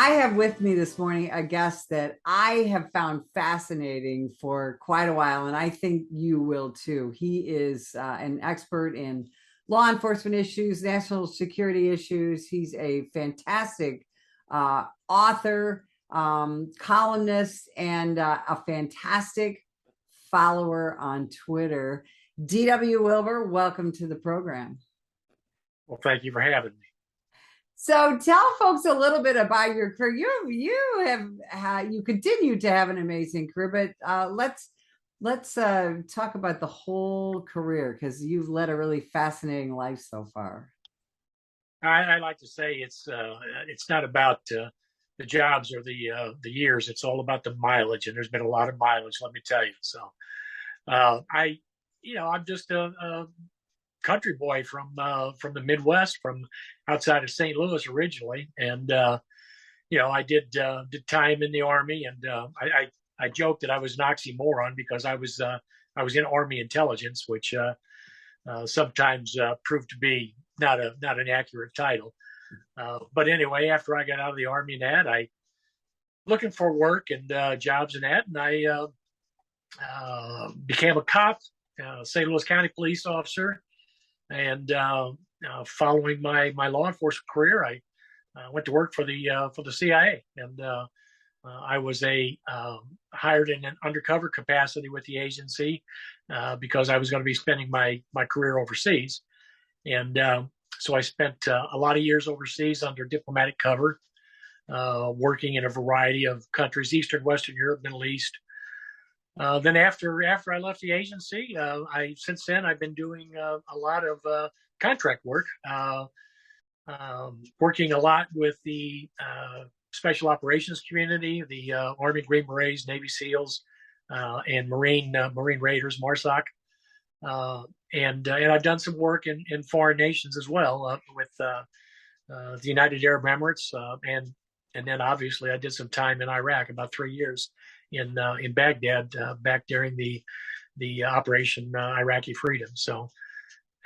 I have with me this morning a guest that I have found fascinating for quite a while, and I think you will too. He is an expert in law enforcement issues, national security issues. He's a fantastic author, columnist, and a fantastic follower on Twitter. D.W. Wilber, welcome to the program. Well, thank you for having me. So tell folks a little bit about your career. You continue to have an amazing career, but let's talk about the whole career, because you've led a really fascinating life so far. I like to say it's not about the jobs or the years. It's all about the mileage, and there's been a lot of mileage, let me tell you. So I'm just a country boy from the Midwest, from outside of St. Louis originally, and I did time in the Army, and I joked that I was an oxymoron because I was in Army intelligence, which sometimes proved to be not an accurate title. But anyway, after I got out of the Army and that, I looking for work and jobs and that, and I became a cop, St. Louis County police officer. And following my law enforcement career, I went to work for the CIA, and I was hired in an undercover capacity with the agency because I was going to be spending my career overseas, and so I spent a lot of years overseas under diplomatic cover, working in a variety of countries: Eastern, Western Europe, Middle East. Then after I left the agency, since then I've been doing a lot of contract work, working a lot with the special operations community, the Army Green Berets, Navy SEALs, and Marine Raiders, MARSOC, and I've done some work in foreign nations as well, with the United Arab Emirates, and then obviously I did some time in Iraq, about 3 years in Baghdad, back during the Operation Iraqi Freedom. So,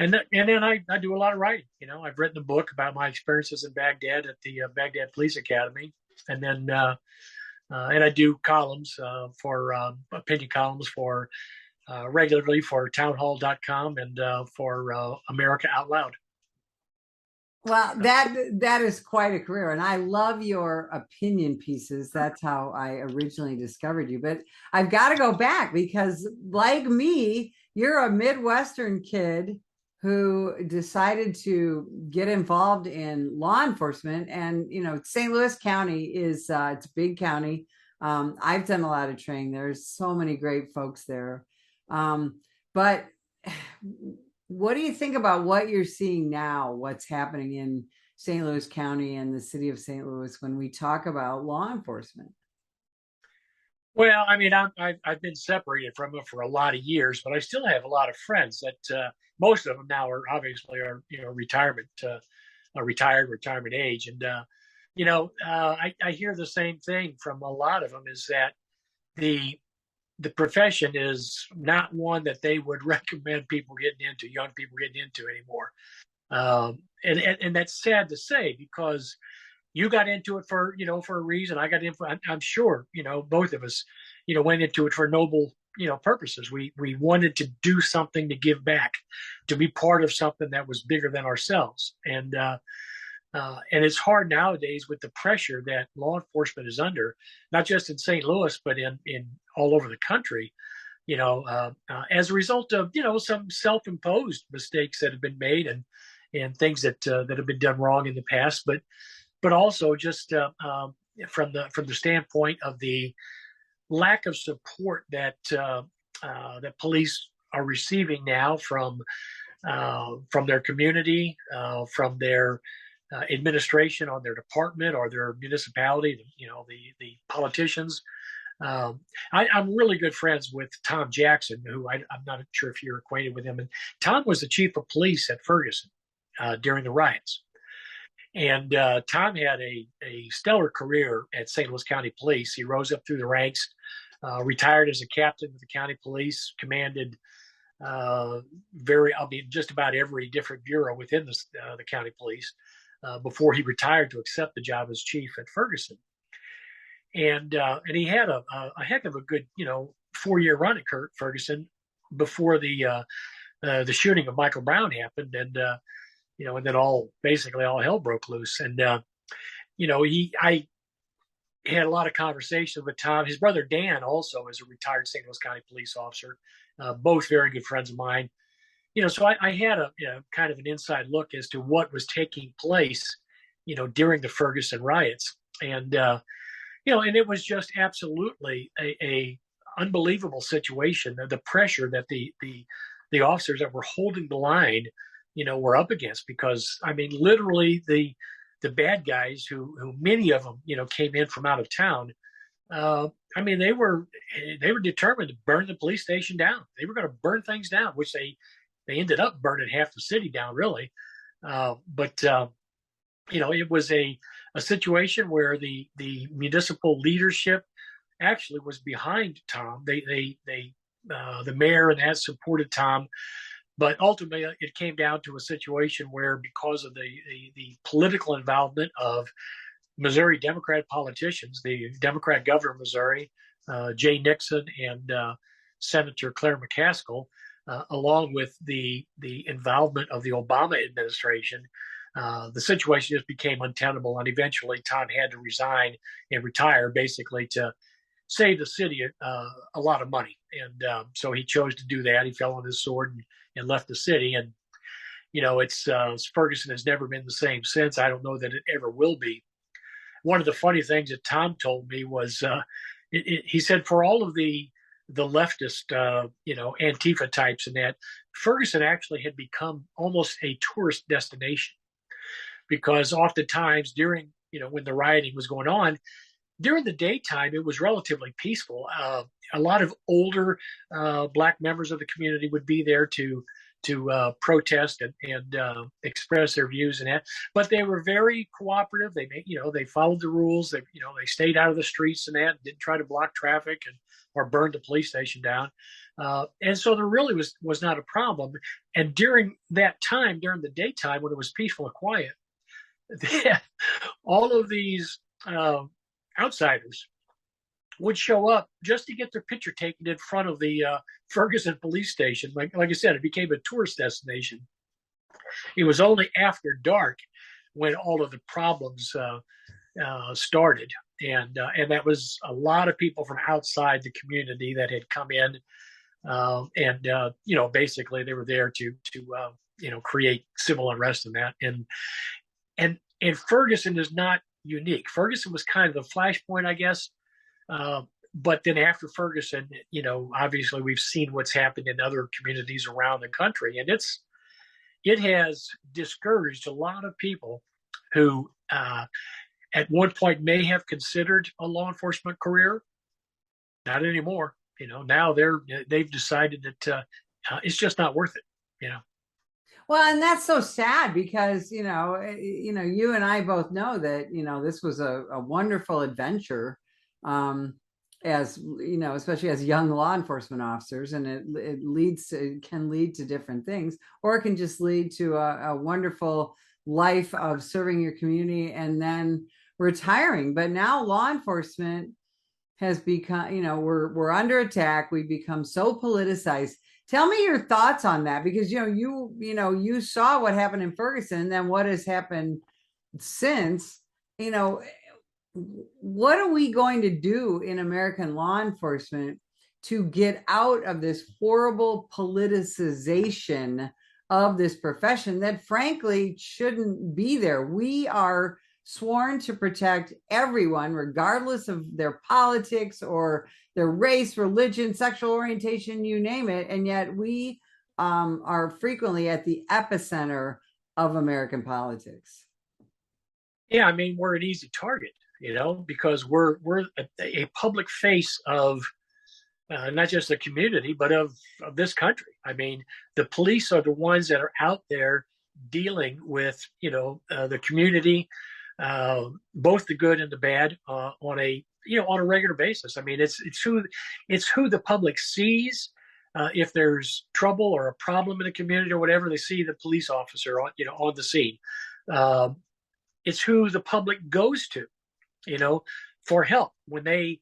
and then I do a lot of writing. I've written a book about my experiences in Baghdad at the Baghdad Police Academy, and then and I do columns for opinion columns for regularly for townhall.com and for America Out Loud. Well, that is quite a career, and I love your opinion pieces. That's how I originally discovered you. But I've got to go back because, like me, you're a Midwestern kid who decided to get involved in law enforcement. And St. Louis County is it's a big county. I've done a lot of training. There's so many great folks there, but what do you think about what you're seeing now, what's happening in St. Louis County and the city of St. Louis when we talk about law enforcement? Well, I mean, I've been separated from it for a lot of years, but I still have a lot of friends that most of them now are obviously retirement age. And, I hear the same thing from a lot of them, is that the profession is not one that they would recommend young people getting into anymore. And that's sad to say, because you got into it for a reason. I got into, I'm sure, both of us, went into it for noble, purposes. We wanted to do something to give back, to be part of something that was bigger than ourselves. And it's hard nowadays with the pressure that law enforcement is under, not just in St. Louis, but in all over the country, as a result of, some self-imposed mistakes that have been made and things that have been done wrong in the past, but also just from the standpoint of the lack of support that that police are receiving now from their community, from their administration on their department or their municipality, the politicians. I'm really good friends with Tom Jackson, who I'm not sure if you're acquainted with him. And Tom was the chief of police at Ferguson during the riots. And Tom had a stellar career at St. Louis County Police. He rose up through the ranks, retired as a captain of the county police, commanded just about every different bureau within the county police. before he retired to accept the job as chief at Ferguson. And he had a heck of a good 4-year run at Ferguson before the shooting of Michael Brown happened, and and then basically all hell broke loose. And I had a lot of conversations with Tom. His brother Dan also is a retired St. Louis County police officer, both very good friends of mine. So I had a kind of an inside look as to what was taking place, during the Ferguson riots, and and it was just absolutely a unbelievable situation. The pressure that the officers that were holding the line, were up against, because I mean, literally the bad guys who many of them, came in from out of town. I mean, they were determined to burn the police station down. They were going to burn things down, which they ended up burning half the city down, really. But it was a situation where the municipal leadership actually was behind Tom. The mayor and that supported Tom, but ultimately it came down to a situation where, because of the political involvement of Missouri Democrat politicians, the Democrat governor of Missouri, Jay Nixon, and Senator Claire McCaskill, along with the involvement of the Obama administration, the situation just became untenable, and eventually Tom had to resign and retire, basically to save the city a lot of money. And so he chose to do that. He fell on his sword and left the city. And it's Ferguson has never been the same since. I don't know that it ever will be. One of the funny things that Tom told me was he said, for all of the leftist Antifa types and that, Ferguson actually had become almost a tourist destination, because oftentimes during when the rioting was going on, during the daytime it was relatively peaceful. A lot of older black members of the community would be there to protest and express their views and that, but they were very cooperative. They followed the rules. They stayed out of the streets and that, didn't try to block traffic or burn the police station down. And so there really was not a problem. And during that time, during the daytime when it was peaceful and quiet, all of these outsiders would show up just to get their picture taken in front of the Ferguson police station. Like I said, it became a tourist destination. It was only after dark when all of the problems started, and that was a lot of people from outside the community that had come in, and basically they were there to create civil unrest and that. And Ferguson is not unique. Ferguson was kind of the flashpoint, I guess. But then after Ferguson, obviously we've seen what's happened in other communities around the country, and it has discouraged a lot of people who at one point may have considered a law enforcement career. Not anymore. Now they've decided that it's just not worth it. Well, and that's so sad, because you and I both know that this was a wonderful adventure, as especially as young law enforcement officers, and it can lead to different things, or it can just lead to a wonderful life of serving your community and then retiring. But now law enforcement has become, we're under attack. We've become so politicized. Tell me your thoughts on that, because you saw what happened in Ferguson, and then what has happened since. What are we going to do in American law enforcement to get out of this horrible politicization of this profession that frankly shouldn't be there? We are sworn to protect everyone, regardless of their politics or their race, religion, sexual orientation, you name it. And yet we are frequently at the epicenter of American politics. Yeah, I mean, we're an easy target, because we're a public face of not just the community, but of this country. I mean, the police are the ones that are out there dealing with, the community, both the good and the bad, on a regular basis. I mean, it's who the public sees. If there's trouble or a problem in the community or whatever, they see the police officer on the scene. it's who the public goes to, for help when they,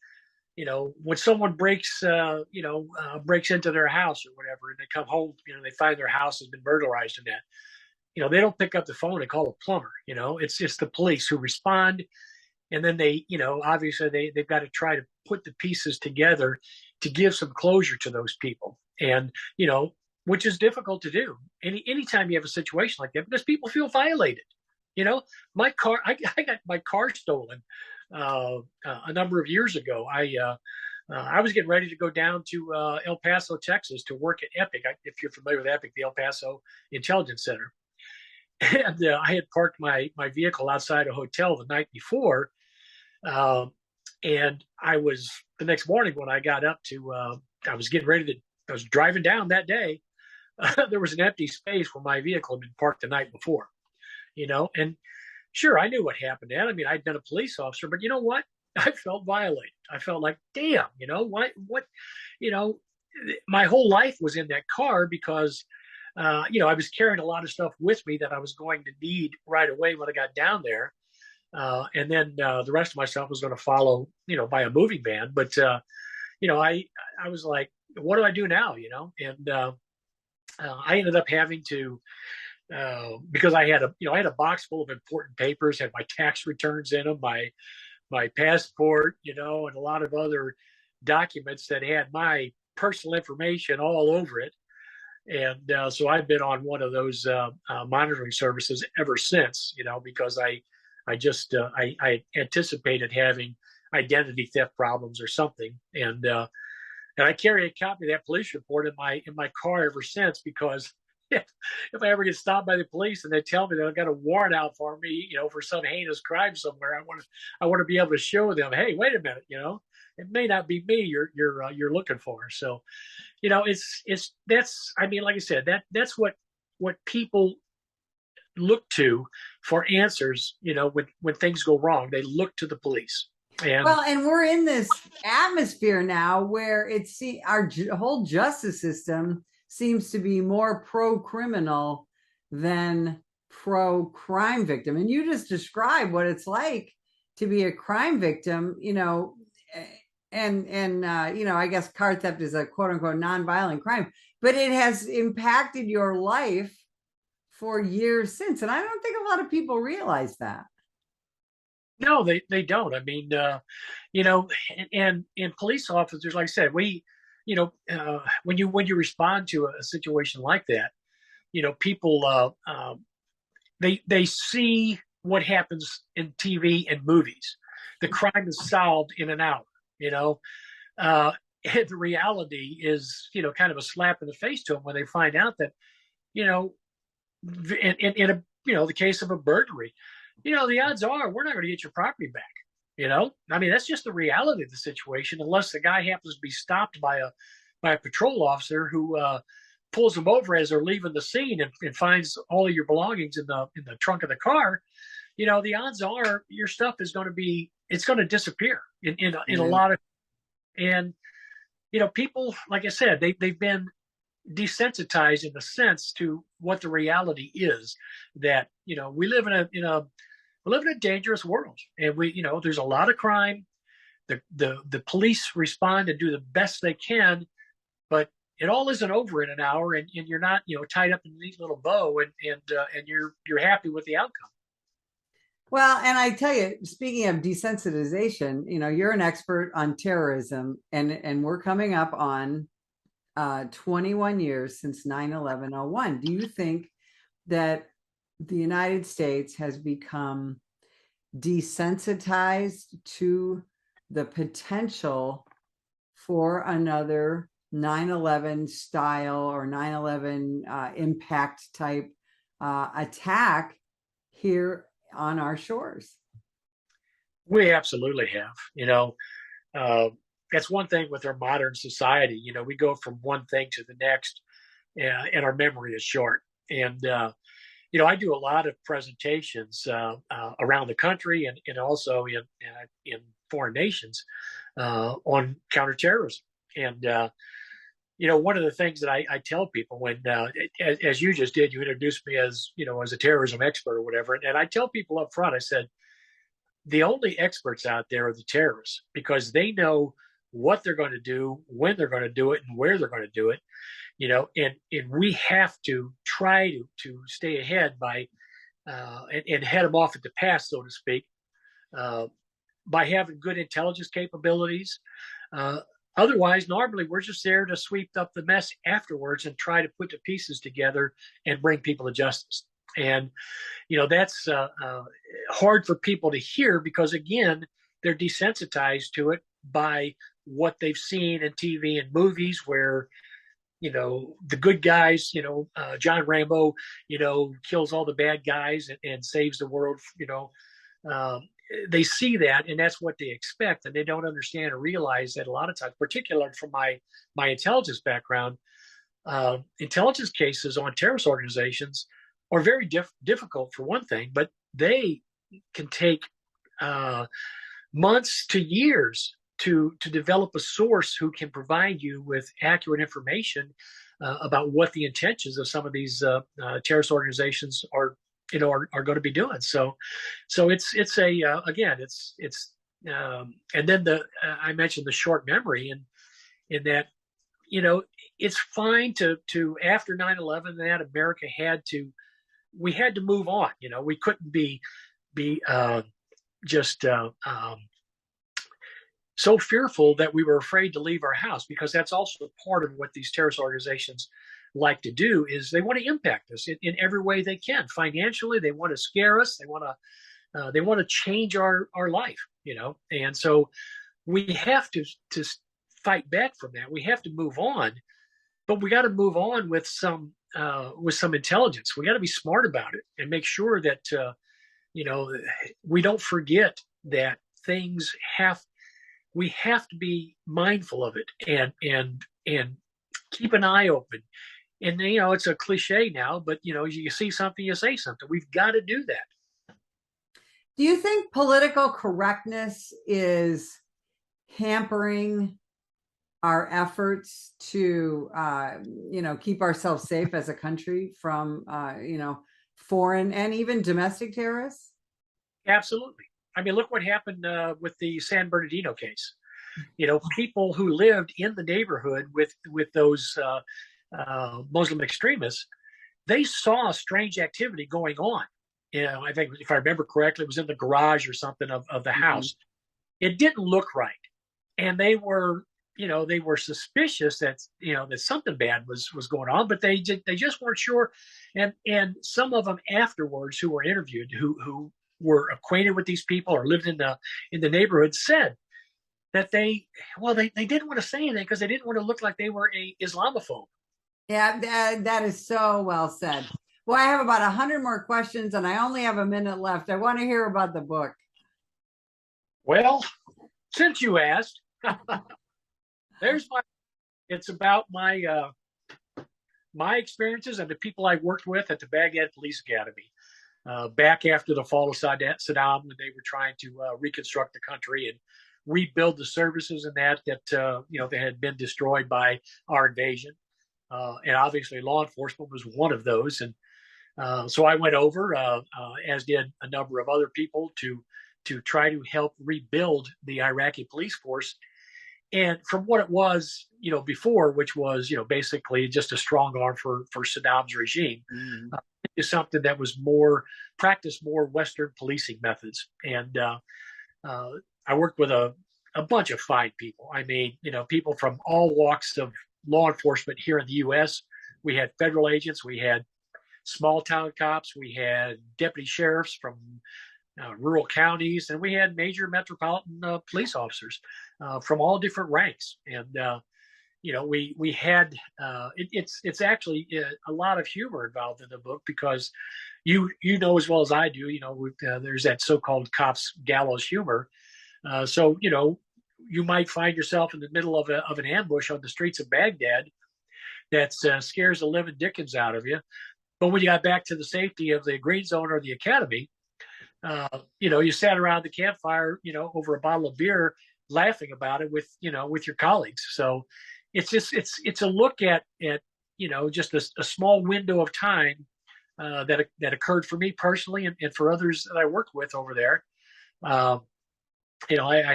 when someone breaks into their house or whatever, and they come home, they find their house has been burglarized and that, they don't pick up the phone and call a plumber. It's the police who respond. And then they, obviously they've got to try to put the pieces together to give some closure to those people. And, which is difficult to do. Anytime you have a situation like that, because people feel violated. My car, I got my car stolen a number of years ago. I was getting ready to go down to El Paso, Texas to work at Epic. If you're familiar with Epic, the El Paso Intelligence Center. And I had parked my vehicle outside a hotel the night before. And I was, the next morning when I got up I was getting ready I was driving down that day. There was an empty space where my vehicle had been parked the night before, and sure, I knew what happened then. I mean, I'd been a police officer, but you know what? I felt violated. I felt like, damn, what, my whole life was in that car because, I was carrying a lot of stuff with me that I was going to need right away when I got down there. And then the rest of my stuff was going to follow, by a moving van. But, I was like, what do I do now? And I ended up having to, because I had a box full of important papers, had my tax returns in them, my passport, and a lot of other documents that had my personal information all over it. And so I've been on one of those monitoring services ever since, because I anticipated having identity theft problems or something. And I carry a copy of that police report in my car ever since, because if I ever get stopped by the police and they tell me that I've got a warrant out for me, for some heinous crime somewhere, I want to be able to show them, hey, wait a minute, it may not be me you're looking for. So, that's, I mean, like I said, that's what people look to for answers. When things go wrong, they look to the police. And we're in this atmosphere now where our whole justice system seems to be more pro-criminal than pro-crime victim. And you just described what it's like to be a crime victim, and I guess car theft is a quote unquote nonviolent crime, but it has impacted your life for years since. And I don't think a lot of people realize that. No, they don't. I mean, and police officers, like I said, when you respond to a situation like that, people, they see what happens in TV and movies. The crime is solved in an hour, and the reality is, kind of a slap in the face to them when they find out that, in the case of a burglary, the odds are we're not going to get your property back. I mean, that's just the reality of the situation, unless the guy happens to be stopped by a patrol officer who pulls them over as they're leaving the scene and finds all of your belongings in the trunk of the car. The odds are your stuff is going to disappear in a lot of, and people, like I said, they've been desensitized in the sense to what the reality is, that we live in a dangerous world, and there's a lot of crime. The police respond and do the best they can, but it all isn't over in an hour, and you're not tied up in a neat little bow, and you're happy with the outcome. Well, and I tell you, speaking of desensitization, you're an expert on terrorism, and we're coming up on 21 years since 9/11/01. Do you think that the United States has become desensitized to the potential for another 9/11 style or 9/11 impact type attack here on our shores? We absolutely have. That's one thing with our modern society. We go from one thing to the next, and our memory is short. And I do a lot of presentations around the country and also in foreign nations on counterterrorism. And one of the things that I tell people when, as you just did, you introduced me as, as a terrorism expert or whatever. And I tell people up front, I said, the only experts out there are the terrorists, because they know what they're going to do, when they're going to do it, and where they're going to do it. And we have to try to stay ahead by and head them off at the pass, so to speak, by having good intelligence capabilities. Otherwise, normally we're just there to sweep up the mess afterwards and try to put the pieces together and bring people to justice. And that's hard for people to hear, because again, they're desensitized to it by what they've seen in TV and movies, where the good guys, John Rambo, kills all the bad guys and saves the world. They see that, and that's what they expect, and they don't understand or realize that a lot of times, particularly from my intelligence background, intelligence cases on terrorist organizations are very difficult, for one thing, but they can take months to years to develop a source who can provide you with accurate information about what the intentions of some of these terrorist organizations are going to be doing. So it's again, it's and then I mentioned the short memory, and in that, it's fine to after 9/11, that America we had to move on. We couldn't be just so fearful that we were afraid to leave our house, because that's also part of what these terrorist organizations like to do, is they want to impact us in every way they can. Financially, they want to scare us. They want to change our life, and so we have to fight back from that. We have to move on, but we got to move on with some intelligence. We got to be smart about it and make sure that we don't forget that we have to be mindful of it and keep an eye open. And it's a cliche now, but you see something, you say something. We've got to do that. Do you think political correctness is hampering our efforts to keep ourselves safe as a country from foreign and even domestic terrorists? Absolutely. I mean, look what happened with the San Bernardino case. People who lived in the neighborhood with those Muslim extremists, they saw strange activity going on. I think, if I remember correctly, it was in the garage or something of the house. It didn't look right, and they were suspicious that something bad was going on, but they just weren't sure. And some of them afterwards, who were interviewed, who were acquainted with these people or lived in the neighborhood, said that they didn't want to say anything because they didn't want to look like they were a Islamophobe. Yeah, that is so well said. Well, I have about 100 more questions, and I only have a minute left. I want to hear about the book. Well, since you asked, it's about my experiences and the people I worked with at the Baghdad Police Academy. Back after the fall of Saddam, when they were trying to reconstruct the country and rebuild the services and that they had been destroyed by our invasion. And obviously law enforcement was one of those. And so I went over, as did a number of other people, to try to help rebuild the Iraqi police force. And from what it was, before, which was, basically just a strong arm for Saddam's regime, into something that was practiced more Western policing methods. And I worked with a bunch of fine people. I mean, people from all walks of law enforcement here in the U.S. We had federal agents, we had small town cops, we had deputy sheriffs from rural counties, and we had major metropolitan police officers from all different ranks. And we had it's actually a lot of humor involved in the book, because you know as well as I do, there's that so-called cops gallows humor. So you might find yourself in the middle of an ambush on the streets of Baghdad that scares the living dickens out of you. But when you got back to the safety of the green zone or the academy, you sat around the campfire, over a bottle of beer, laughing about it with your colleagues. So it's a look at just a small window of time that occurred for me personally and for others that I worked with over there. I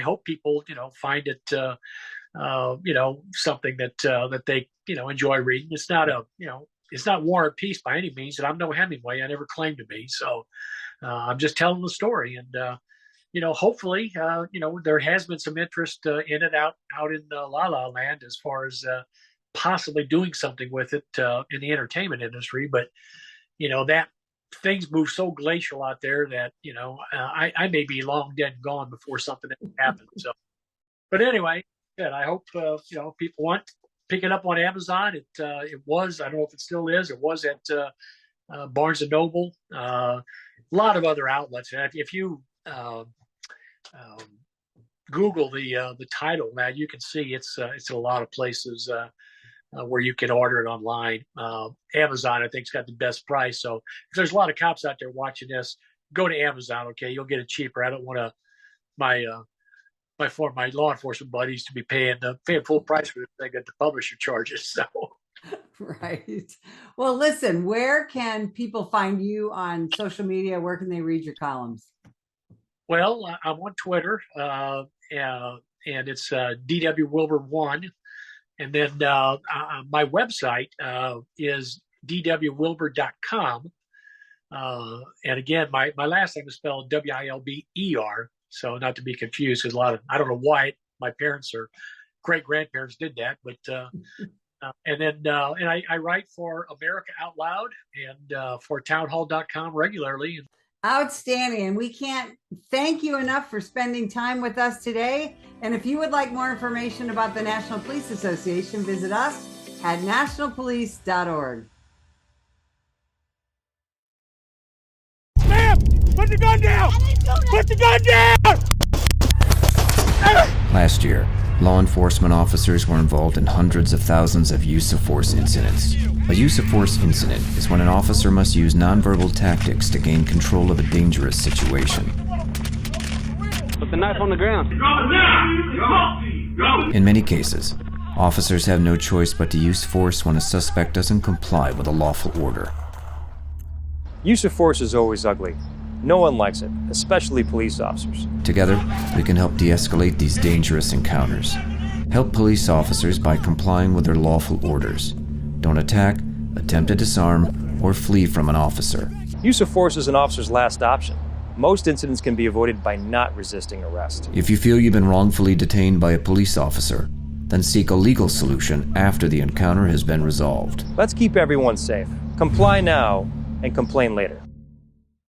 hope people find it something that they enjoy reading. It's not it's not War and Peace by any means, and I'm no Hemingway. I never claimed to be. So I'm just telling the story, and hopefully, there has been some interest in it out in La La Land as far as possibly doing something with it in the entertainment industry. But that things move so glacial out there that I may be long dead and gone before something happens. So, but anyway, good. I hope people want pick it up on Amazon. It was, I don't know if it still is. It was at Barnes and Noble. A lot of other outlets. If you Google the title, now you can see it's a lot of places where you can order it online. Amazon, I think, has got the best price. So if there's a lot of cops out there watching this, go to Amazon. Okay, you'll get it cheaper. I don't want my law enforcement buddies to be paying full price for this thing at the publisher charges. So. Right. Well, listen, where can people find you on social media? Where can they read your columns? Well, I'm on Twitter, and it's DW Wilber 1. And then my website is dwwilber.com. And again, my last name is spelled Wilber. So not to be confused, because I don't know why my parents or great grandparents did that, but and I write for America Out Loud and for townhall.com regularly. Outstanding. And we can't thank you enough for spending time with us today. And if you would like more information about the National Police Association, visit us at nationalpolice.org. Ma'am, put the gun down! Put the gun down! Last year, law enforcement officers were involved in hundreds of thousands of use of force incidents. A use of force incident is when an officer must use nonverbal tactics to gain control of a dangerous situation. Put the knife on the ground. In many cases, officers have no choice but to use force when a suspect doesn't comply with a lawful order. Use of force is always ugly. No one likes it, especially police officers. Together, we can help de-escalate these dangerous encounters. Help police officers by complying with their lawful orders. Don't attack, attempt to disarm, or flee from an officer. Use of force is an officer's last option. Most incidents can be avoided by not resisting arrest. If you feel you've been wrongfully detained by a police officer, then seek a legal solution after the encounter has been resolved. Let's keep everyone safe. Comply now and complain later.